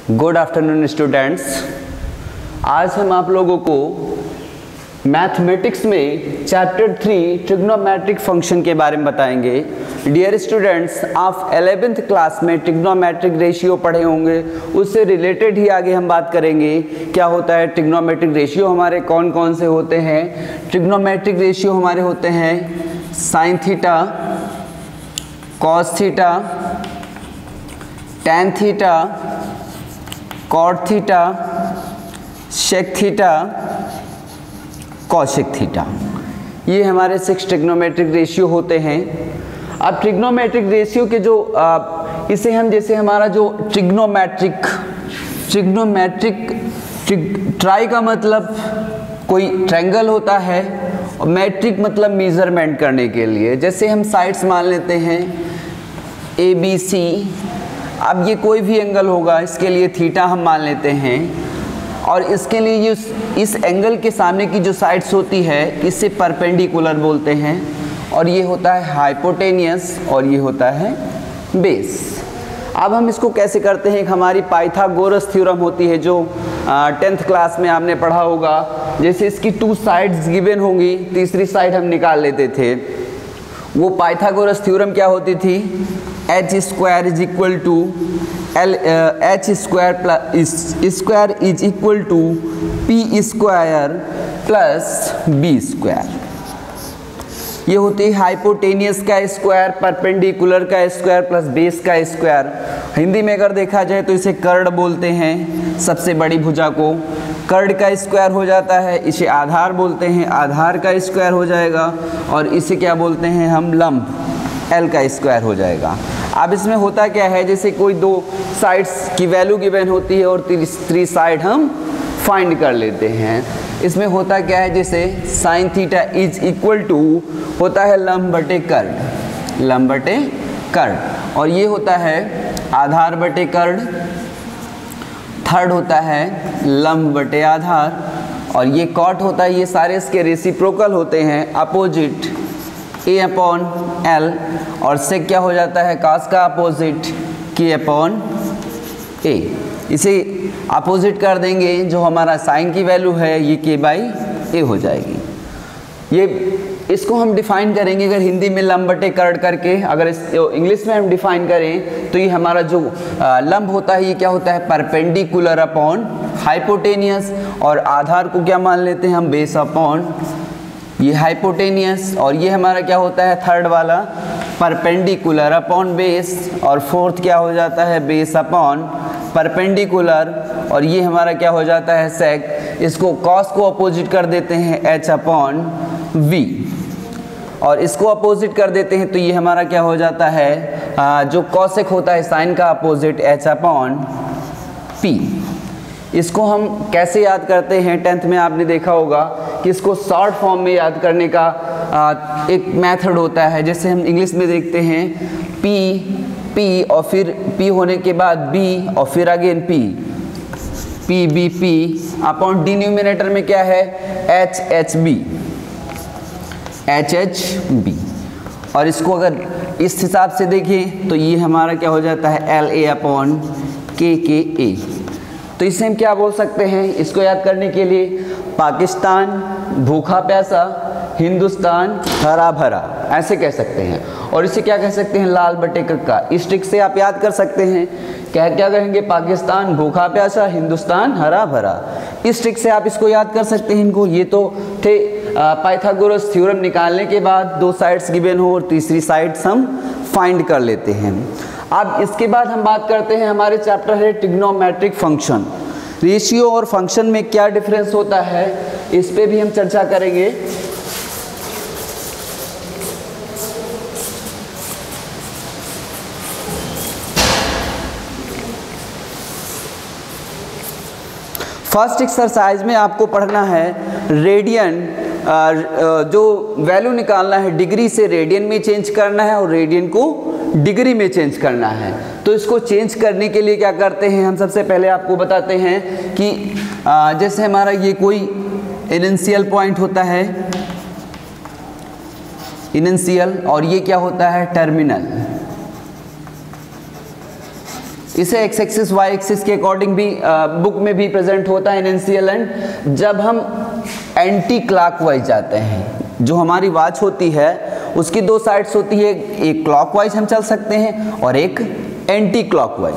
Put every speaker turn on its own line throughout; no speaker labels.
Good afternoon students. आज हम आप लोगों को मैथमेटिक्स में चैप्टर 3 ट्रिग्नोमेट्रिक फंक्शन के बारे में बताएंगे। डियर स्टूडेंट्स, आप 11th क्लास में ट्रिग्नोमेट्रिक रेशियो पढ़े होंगे, उससे रिलेटेड ही आगे हम बात करेंगे। क्या होता है ट्रिग्नोमेट्रिक रेशियो, हमारे कौन कौन से होते हैं। ट्रिग्नोमेट्रिक रेशियो हमारे होते हैं sine theta, cos theta, tan theta, cot theta, sec theta, cosec theta. ये हमारे 6 ट्रिग्नोमेट्रिक रेशियो होते हैं। अब ट्रिग्नोमेट्रिक रेशियो के जो इसे हम जैसे हमारा जो ट्रिग्नोमेट्रिक ट्राई का मतलब कोई ट्रायंगल होता है और मैट्रिक मतलब मेजरमेंट करने के लिए। जैसे हम साइड्स मान लेते हैं ए बी सी, अब ये कोई भी एंगल होगा, इसके लिए थीटा हम मान लेते हैं और इसके लिए ये इस एंगल के सामने की जो साइड्स होती है इसे परपेंडिकुलर बोलते हैं और ये होता है हाइपोटेनियस और ये होता है बेस। अब हम इसको कैसे करते हैं, हमारी पाइथागोरस थ्योरम होती है जो 10th क्लास में आपने पढ़ा होगा। जैसे इसकी 2 साइड्स गिवन होंगी, तीसरी साइड हम निकाल लेते थे। वो पाइथागोरस थ्योरम क्या होती थी, H square is equal to H square is equal to P square plus B square. ये होती है हाइपोटेनियस का स्क्वायर, परपेंडिकुलर का स्क्वायर प्लस बेस का स्क्वायर। हिंदी में अगर देखा जाए तो इसे कर्ड बोलते हैं, सबसे बड़ी भुजा को। कर्ड का स्क्वायर हो जाता है, इसे आधार बोलते हैं, आधार का स्क्वायर हो जाएगा और इसे क्या बोलते हैं हम, लंब, एल का स्क्वायर हो जाएगा। अब इसमें होता क्या है, जैसे कोई 2 साइड्स की वैल्यू गिवन होती है और तीसरी साइड हम फाइंड कर लेते हैं। इसमें होता क्या है, जैसे sine theta is equal to होता है लंब बटे कर्ड, लंब बटे कर्ड, और ये होता है आधार बटे कर्ड। थर्ड होता है लंब बटे आधार और ये कॉट होता है, ये सारे इसके रेसिप्रोकल होते हैं, अपोजिट ए अपॉन एल, और सेक क्या हो जाता है, कास का अपोजिट के अपॉन ए। इसे अपोजिट कर देंगे, जो हमारा साइन की वैल्यू है ये के बाई ए हो जाएगी। ये इसको हम डिफाइन करेंगे अगर हिंदी में लंब बटे कर्ड करके, अगर इंग्लिश में हम डिफाइन करें तो ये हमारा जो लंब होता है ये क्या होता है, परपेंडिकुलर अपॉन हाइपोटेनियस, और आधार को क्या मान लेते हैं हम, बेस अपॉन ये हाइपोटेनियस, और ये हमारा क्या होता है थर्ड वाला, परपेंडिकुलर अपॉन बेस, और फोर्थ क्या हो जाता है, बेस अपॉन परपेंडिकुलर, और ये हमारा क्या हो जाता है सेक। इसको कॉस को अपोजिट कर देते हैं एच अपॉन वी, और इसको अपोजिट कर देते हैं तो ये हमारा क्या हो जाता है, जो कॉसेक होता है साइन का अपोजिट एच अपॉन पी। इसको हम कैसे याद करते हैं, 10th में आपने देखा होगा कि इसको शॉर्ट फॉर्म में याद करने का एक मेथड होता है। जैसे हम इंग्लिश में देखते हैं पी और फिर पी होने के बाद बी और फिर again P B P upon denominator में क्या है, एच एच बी। और इसको अगर इस हिसाब से देखें तो ये हमारा क्या हो जाता है, एल ए अपॉन के ए। तो इसे हम क्या बोल सकते हैं, इसको याद करने के लिए, पाकिस्तान भूखा प्यासा, हिंदुस्तान हरा भरा, ऐसे कह सकते हैं। और इसे क्या कह सकते हैं, लाल बटे कक्का। इस ट्रिक से आप याद कर सकते हैं, क्या कहेंगे, पाकिस्तान भूखा प्यासा, हिंदुस्तान हरा भरा। इस ट्रिक से आप इसको याद कर सकते हैं इनको। ये तो थे पाइथागोरस थ्योरम निकालने के बाद 2 साइड्स गिवन हो और तीसरी साइड्स हम फाइंड कर लेते हैं। अब इसके बाद हम बात करते हैं, हमारे चैप्टर है ट्रिग्नोमेट्रिक फंक्शन। रेशियो और फंक्शन में क्या डिफरेंस होता है, इस पे भी हम चर्चा करेंगे। फर्स्ट एक्सरसाइज में आपको पढ़ना है रेडियन, जो वैल्यू निकालना है डिग्री से रेडियन में चेंज करना है और रेडियन को डिग्री में चेंज करना है। तो इसको चेंज करने के लिए क्या करते हैं हम, सबसे पहले आपको बताते हैं कि जैसे हमारा ये कोई इनिशियल पॉइंट होता है, इनिशियल, और ये क्या होता है टर्मिनल। इसे एक्स एक्सिस वाई एक्सिस के अकॉर्डिंग भी बुक में भी प्रेजेंट होता है इन एनसीएल। जब हम एंटी क्लॉकवाइज जाते हैं, जो हमारी वॉच होती है उसकी दो साइड्स होती है, एक क्लॉकवाइज हम चल सकते हैं और एक एंटी क्लॉकवाइज।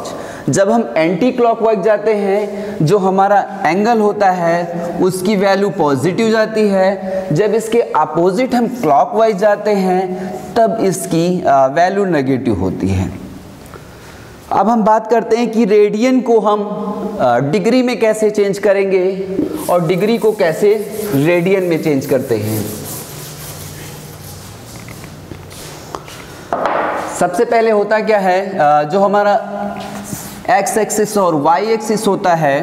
जब हम एंटी क्लॉकवाइज जाते हैं, जो हमारा एंगल होता है उसकी वैल्यू पॉजिटिव जाती है। जब इसके अपोजिट हम क्लॉकवाइज जाते हैं तब इसकी वैल्यू नेगेटिव होती है। अब हम बात करते हैं कि रेडियन को हम डिग्री में कैसे चेंज करेंगे और डिग्री को कैसे रेडियन में चेंज करते हैं। सबसे पहले होता क्या है, जो हमारा एक्स एक्सिस और वाई एक्सिस होता है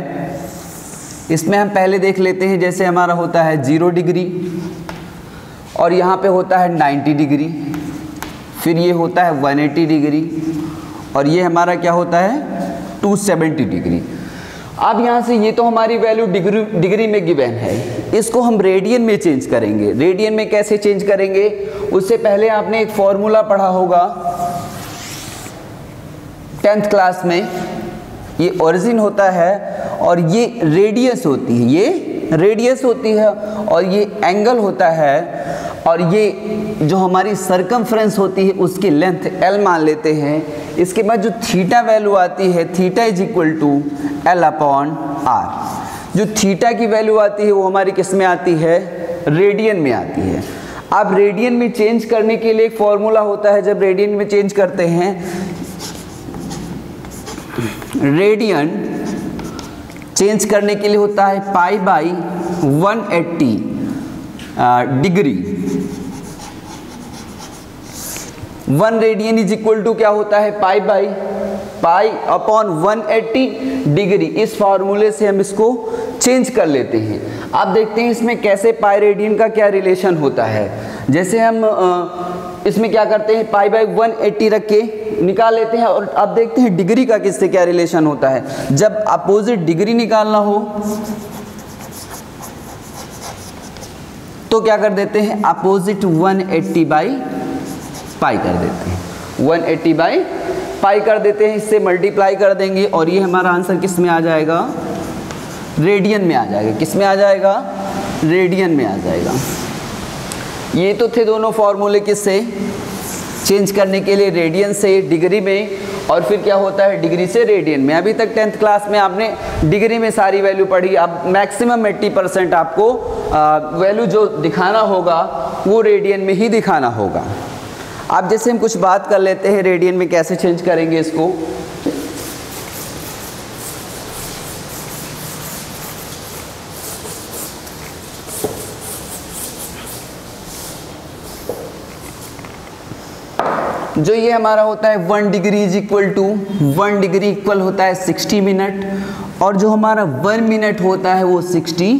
इसमें हम पहले देख लेते हैं। जैसे हमारा होता है 0 डिग्री और यहाँ पे होता है 90 डिग्री, फिर ये होता है 180 डिग्री और ये हमारा क्या होता है 270 डिग्री। अब यहाँ से ये तो हमारी वैल्यू डिग्री में गिवन है, इसको हम रेडियन में चेंज करेंगे। रेडियन में कैसे चेंज करेंगे, उससे पहले आपने एक फॉर्मूला पढ़ा होगा 10th क्लास में। ये ओरिजिन होता है और ये रेडियस होती है, ये रेडियस होती है और ये एंगल होता है और ये जो हमारी सरकमफ्रेंस होती है उसकी लेंथ L मान लेते हैं। इसके बाद जो थीटा वैल्यू आती है, theta is equal to L/R। जो थीटा की वैल्यू आती है वो हमारी किस में आती है, रेडियन में आती है। अब रेडियन में चेंज करने के लिए एक फॉर्मूला होता है। जब रेडियन में चेंज करते हैं, रेडियन चेंज करने के लिए होता है pi by 180 degree. 1 radian is equal to क्या होता है, पाई अपॉन 180 डिग्री। इस फॉर्मूले से हम इसको चेंज कर लेते हैं। आप देखते हैं इसमें कैसे पाई रेडियन का क्या रिलेशन होता है। जैसे हम इसमें क्या करते हैं, पाई बाई 180 रख के निकाल लेते हैं और अब देखते हैं डिग्री का किससे क्या रिलेशन होता है। जब अपोजिट डिग्री निकालना हो तो क्या कर देते हैं, अपोजिट 180 बाई पाई कर देते हैं, 180 बाई पाई कर देते हैं। इससे मल्टीप्लाई कर देंगे और ये हमारा आंसर किस में आ जाएगा, रेडियन में आ जाएगा। किस में आ जाएगा, रेडियन में आ जाएगा। ये तो थे दोनों फॉर्मूले किससे चेंज करने के लिए, रेडियन से डिग्री में, और फिर क्या होता है डिग्री से रेडियन में। अभी तक 10th क्लास में आपने डिग्री में सारी वैल्यू पढ़ी। अब मैक्सिमम 80% आपको वैल्यू जो दिखाना होगा वो रेडियन में ही दिखाना होगा। अब जैसे हम कुछ बात कर लेते हैं रेडियन में कैसे चेंज करेंगे इसको। जो ये हमारा होता है 1 degree is equal to 1 degree equal होता है 60 मिनट और जो हमारा 1 मिनट होता है वो 60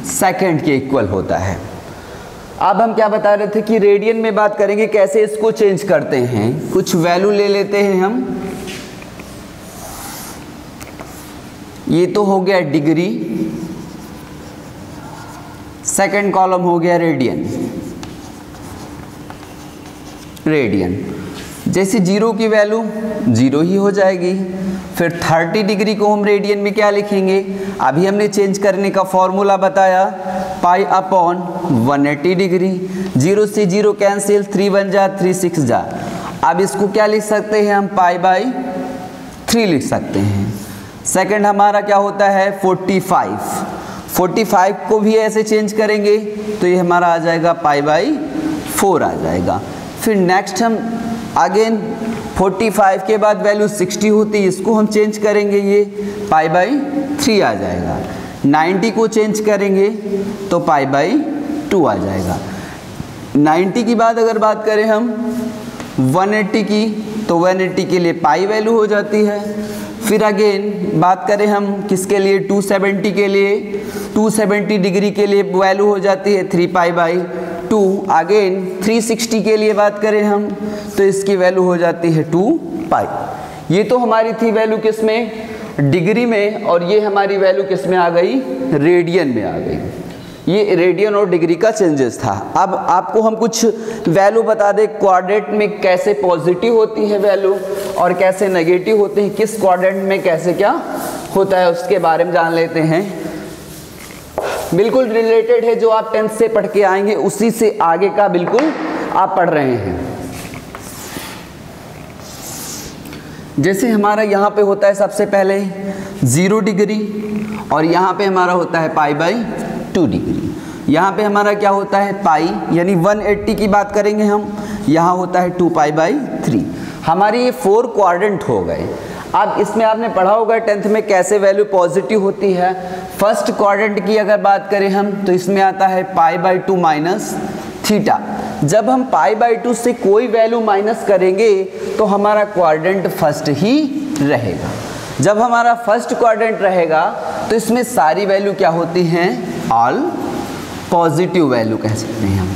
सेकेंड के इक्वल होता है। अब हम क्या बता रहे थे कि रेडियन में बात करेंगे कैसे इसको चेंज करते हैं। कुछ वैल्यू ले लेते हैं हम। ये तो हो गया डिग्री, सेकंड कॉलम हो गया रेडियन। जैसे 0 की वैल्यू 0 ही हो जाएगी। फिर 30 डिग्री को हम रेडियन में क्या लिखेंगे, अभी हमने चेंज करने का फॉर्मूला बताया, पाई अपॉन 180 डिग्री। 0 से 0 कैंसिल, 3 बन जा 3 6 जा। अब इसको क्या लिख सकते हैं हम, पाई बाई 3 लिख सकते हैं। सेकंड हमारा क्या होता है 45 को भी ऐसे चेंज करेंगे तो ये हमारा आ जाएगा पाई बाई 4 आ जाएगा। फिर नेक्स्ट हम अगेन 45 के बाद वैल्यू 60 होती है, इसको हम चेंज करेंगे, ये पाई बाई 3 आ जाएगा। 90 को चेंज करेंगे तो पाई बाई 2 आ जाएगा। 90 की बाद अगर बात करें हम 180 की तो 180 के लिए पाई वैल्यू हो जाती है। फिर अगेन बात करें हम किसके लिए, 270 के लिए, 270 डिग्री के लिए वैल्यू हो जाती है 3 पाई बाई 2। अगेन 360 के लिए बात करें हम तो इसकी वैल्यू हो जाती है 2 पाई। ये तो हमारी थी वैल्यू किस में, डिग्री में, और ये हमारी वैल्यू किस में आ गई, रेडियन में आ गई। ये रेडियन और डिग्री का चेंजेस था। अब आपको हम कुछ वैल्यू बता दें क्वाड्रेंट में कैसे पॉजिटिव होती है वैल्यू और कैसे नेगेटिव होते हैं, किस क्वाड्रेंट में कैसे क्या होता है उसके बारे में जान लेते हैं। बिल्कुल रिलेटेड है, जो आप 10th से पढ़ के आएंगे उसी से आगे का बिल्कुल आप पढ़ रहे हैं। जैसे हमारा यहाँ पे होता है सबसे पहले 0 डिग्री और यहाँ पे हमारा होता है π/2 डिग्री। यहाँ पे हमारा क्या होता है पाई यानी 180 की बात करेंगे हम, यहाँ होता है 2π/3। हमारी ये 4 क्वाड्रेंट हो गए। अब इसमें आपने पढ़ा होगा 10th में कैसे वैल्यू पॉजिटिव होती है। फर्स्ट क्वाड्रेंट की अगर बात करें हम तो इसमें आता है π/2 माइनस थीटा। जब हम π/2 से कोई वैल्यू माइनस करेंगे तो हमारा क्वाड्रेंट फर्स्ट ही रहेगा। जब हमारा फर्स्ट क्वाड्रेंट रहेगा तो इसमें सारी वैल्यू क्या होती हैं, ऑल पॉजिटिव वैल्यू कह सकते हैं हम।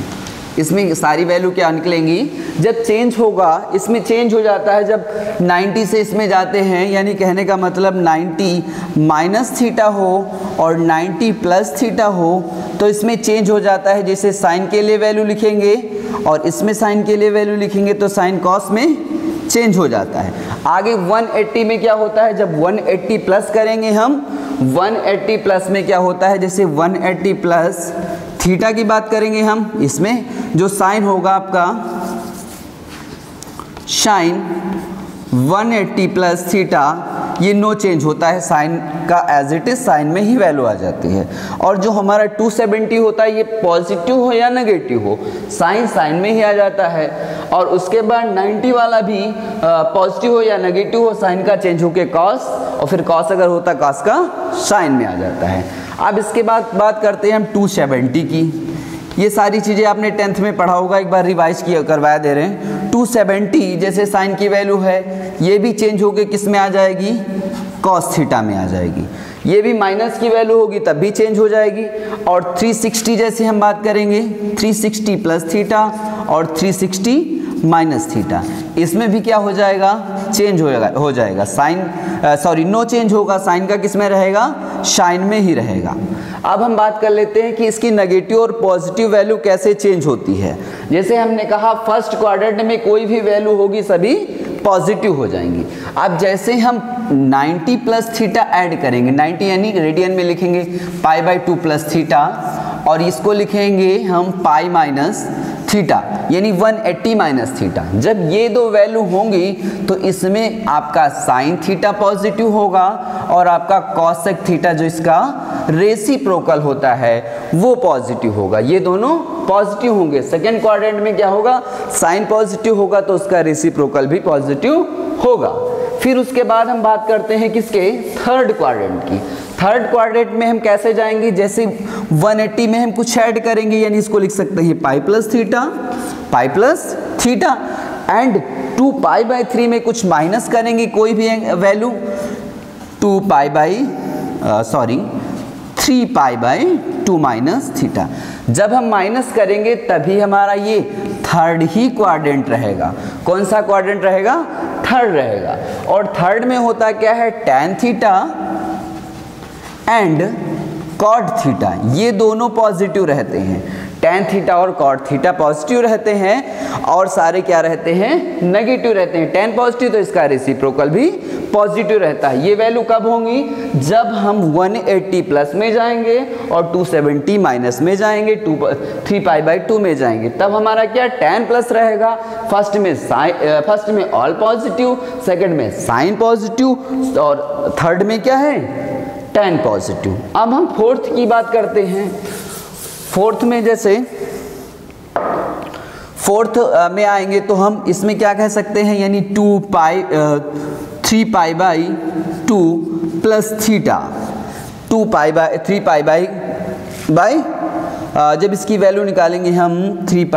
इसमें सारी वैल्यू क्या निकलेंगी, जब चेंज होगा इसमें चेंज हो जाता है। जब 90 से इसमें जाते हैं यानी कहने का मतलब 90 माइनस थीटा हो और 90 प्लस थीटा हो तो इसमें चेंज हो जाता है। जैसे साइन के लिए वैल्यू लिखेंगे और इसमें साइन के लिए वैल्यू लिखेंगे तो साइन कॉस में चेंज हो जाता है। आगे 180 में क्या होता है, जब 180 प्लस करेंगे हम 180 प्लस में क्या होता है, जैसे 180 प्लस थीटा की बात करेंगे हम, इसमें जो साइन होगा आपका साइन 180 प्लस थीटा ये नो चेंज होता है, साइन का एज इट इज साइन में ही वैल्यू आ जाती है। और जो हमारा 270 होता है ये पॉजिटिव हो या नेगेटिव हो साइन साइन में ही आ जाता है। और उसके बाद 90 वाला भी पॉजिटिव हो या नेगेटिव हो साइन का चेंज होके कॉस, और फिर कॉस अगर होता कॉस का साइन में आ जाता है। अब इसके बाद बात करते हैं हम 270 की। ये सारी चीज़ें आपने 10th में पढ़ा होगा, एक बार रिवाइज किया करवाया दे रहे हैं। 270 जैसे साइन की वैल्यू है ये भी चेंज होके किस में आ जाएगी, कॉस थीटा में आ जाएगी। ये भी माइनस की वैल्यू होगी तब भी चेंज हो जाएगी। और 360 जैसे हम बात करेंगे 360 प्लस थीटा और 360 माइनस थीटा, इसमें भी क्या हो जाएगा, चेंज हो जाएगा। साइन सॉरी नो चेंज होगा, साइन का किस में रहेगा, साइन में ही रहेगा। अब हम बात कर लेते हैं कि इसकी नेगेटिव और पॉजिटिव वैल्यू कैसे चेंज होती है। जैसे हमने कहा फर्स्ट क्वाड्रेंट में कोई भी वैल्यू होगी सभी पॉजिटिव हो जाएंगी। अब जैसे हम 90 प्लस थीटा ऐड करेंगे, 90 यानी रेडियन में लिखेंगे π/2 प्लस थीटा और इसको लिखेंगे हम पाई माइनस थीटा यानी 180 माइनस थीटा। जब ये दो वैल्यू होंगी तो इसमें आपका साइन थीटा पॉजिटिव होगा और आपका कॉसेक थीटा जो इसका रेसिप्रोकल होता है वो पॉजिटिव होगा। ये दोनों पॉजिटिव होंगे। सेकेंड क्वाड्रेंट में क्या होगा, साइन पॉजिटिव होगा तो उसका रेसिप्रोकल भी पॉजिटिव होगा। फिर उसके बाद हम बात करते हैं किसके, थर्ड क्वाड्रेंट की। थर्ड क्वाड्रेंट में हम कैसे जाएंगे, जैसे 180 में हम कुछ ऐड करेंगे यानी इसको लिख सकते हैं पाई प्लस थीटा एंड 2π/3 में कुछ माइनस करेंगे कोई भी वैल्यू 3π/2 माइनस थीटा। जब हम माइनस करेंगे तभी हमारा ये थर्ड ही क्वाड्रेंट रहेगा। कौन सा क्वाड्रेंट रहेगा, थर्ड रहेगा। और थर्ड में होता क्या है, tan theta and cot theta ये दोनों पॉजिटिव रहते हैं। tan थीटा और कॉट थीटा पॉजिटिव रहते हैं और सारे क्या रहते हैं, नेगेटिव रहते हैं। tan पॉजिटिव तो इसका रेसिप्रोकल भी पॉजिटिव रहता है। ये वैल्यू कब होंगी, जब हम 180 प्लस में जाएंगे और 270 माइनस में जाएंगे, 3π/2 में जाएंगे, तब हमारा क्या tan प्लस रहेगा। फर्स्ट में ऑल पॉजिटिव, सेकंड में साइन पॉजिटिव और थर्ड में क्या है, tan पॉजिटिव। अब हम फोर्थ की बात करते हैं। फोर्थ में जैसे फोर्थ में आएंगे तो हम इसमें क्या कह सकते हैं, यानी 3π/2 प्लस थीटा 3π/, जब इसकी वैल्यू निकालेंगे हम 3π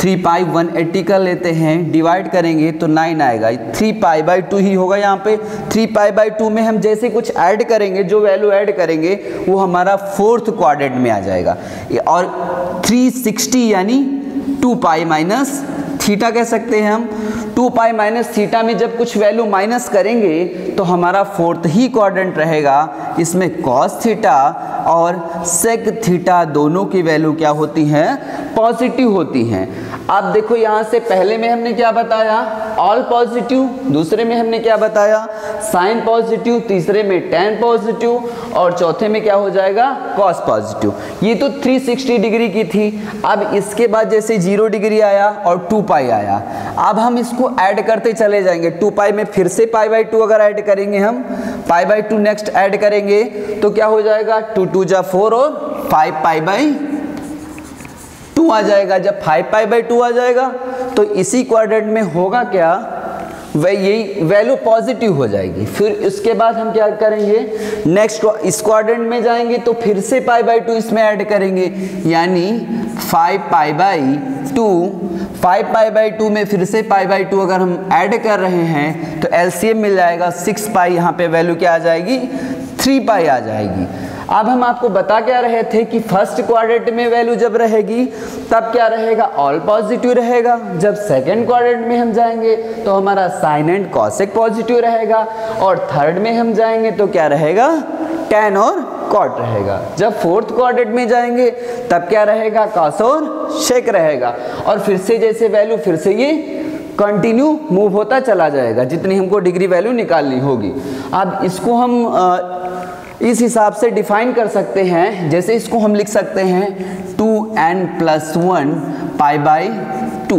180 का लेते हैं, डिवाइड करेंगे तो 9 आएगा। 3π/2 ही होगा यहाँ पे। 3π/2 में हम जैसे कुछ ऐड करेंगे, जो वैल्यू ऐड करेंगे वो हमारा फोर्थ क्वाड्रेंट में आ जाएगा। और 360 यानी 2π माइनस थीटा कह सकते हैं हम। 2 पाई माइनस थीटा में जब कुछ वैल्यू माइनस करेंगे तो हमारा फोर्थ ही क्वाड्रेंट रहेगा, इसमें कॉस थीटा और सेक थीटा दोनों की वैल्यू क्या होती हैं, पॉजिटिव होती हैं। आप देखो यहाँ से पहले में हमने क्या बताया, ऑल पॉजिटिव, दूसरे में हमने क्या बताया, साइन पॉजिटिव, तीसरे में टेन पॉजिटिव और चौथे में क्या हो जाएगा, कॉस पॉजिटिव। ये तो 360 डिग्री की थी। अब इसके बाद जैसे 0 डिग्री आया और 2 पाई आया, अब हम इसको ऐड करते चले जाएंगे। 2 पाई में फिर से π/2 अगर ऐड करेंगे, हम π/2 नेक्स्ट ऐड करेंगे तो क्या हो जाएगा, 2 2 जा 4 और 5 π/2 आ जाएगा। जब 5 π/2 आ जाएगा तो इसी क्वाड्रेंट में होगा क्या, वह यही वैल्यू पॉजिटिव हो जाएगी। फिर इसके बाद हम क्या करेंगे, नेक्स्ट इस क्वाड्रेंट में जाएंगे तो फिर से π/2 इसमें ऐड करेंगे, यानी 5 π/2, 5 π/2 में फिर से π/2 अगर हम ऐड कर रहे हैं तो एलसीएम मिल जाएगा 6 पाई, यहाँ पे वैल्यू क्या आ जाएगी, 3 पाई आ जाएगी। अब हम आपको बता क्या रहे थे कि फर्स्ट क्वाड्रेंट में वैल्यू जब रहेगी तब क्या रहेगा, ऑल पॉजिटिव रहेगा। जब सेकंड क्वाड्रेंट में हम जाएंगे तो हमारा साइन एंड कॉसेक पॉजिटिव रहेगा और थर्ड में हम जाएंगे तो क्या रहेगा, टेन और कॉट रहेगा। जब फोर्थ क्वाड्रेंट में जाएंगे तब क्या रहेगा, कॉस और शेक रहेगा। और फिर से जैसे वैल्यू फिर से ये कंटिन्यू मूव होता चला जाएगा जितनी हमको डिग्री वैल्यू निकालनी होगी। अब इसको हम इस हिसाब से डिफाइन कर सकते हैं, जैसे इसको हम लिख सकते हैं 2n+1 π/2,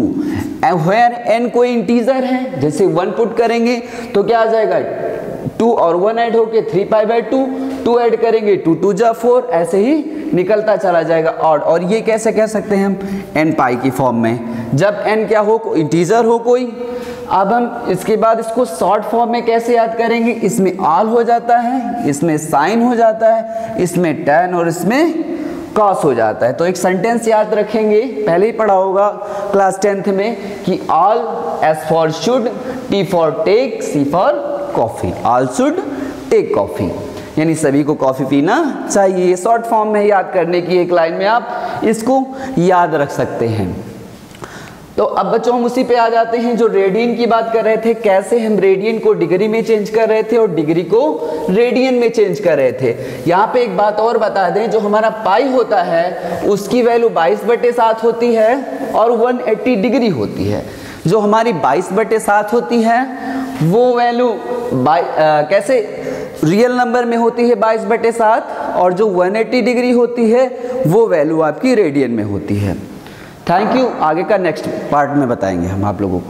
वेयर n कोई इंटीजर है, जैसे 1 पुट करेंगे तो क्या आ जाएगा, 2 और 1 ऐड होके 3 π/2, 2 ऐड करेंगे 2 2 जा 4, ऐसे ही निकलता चला जाएगा ऑड। और ये कैसे कह सकते हैं हम, n पाई की फॉर्म में, जब n क्या हो, इंटीजर हो कोई। अब हम इसके बाद इसको शॉर्ट फॉर्म में कैसे याद करेंगे, इसमें ऑल हो जाता है, इसमें साइन हो जाता है, इसमें टेन और इसमें कॉस हो जाता है। तो एक सेंटेंस याद रखेंगे, पहले ही पढ़ा होगा क्लास 10th में कि all, S for should, T for take, C for coffee, all should take coffee, यानी सभी को कॉफी पीना चाहिए। शॉर्ट फॉर्म में याद करने की एक लाइन में आप इसको याद रख सकते हैं। तो अब बच्चों हम उसी पे आ जाते हैं जो रेडियन की बात कर रहे थे, कैसे हम रेडियन को डिग्री में चेंज कर रहे थे और डिग्री को रेडियन में चेंज कर रहे थे। यहाँ पे एक बात और बता दें, जो हमारा पाई होता है उसकी वैल्यू 22/7 होती है और 180 डिग्री होती है। जो हमारी 22/7 होती है वो वैल्यू कैसे रियल नंबर में होती है 22/7, और जो 180 डिग्री होती है वो वैल्यू आपकी रेडियन में होती है। Thank you. आगे का नेक्स्ट पार्ट में बताएंगे हम आप लोगों को।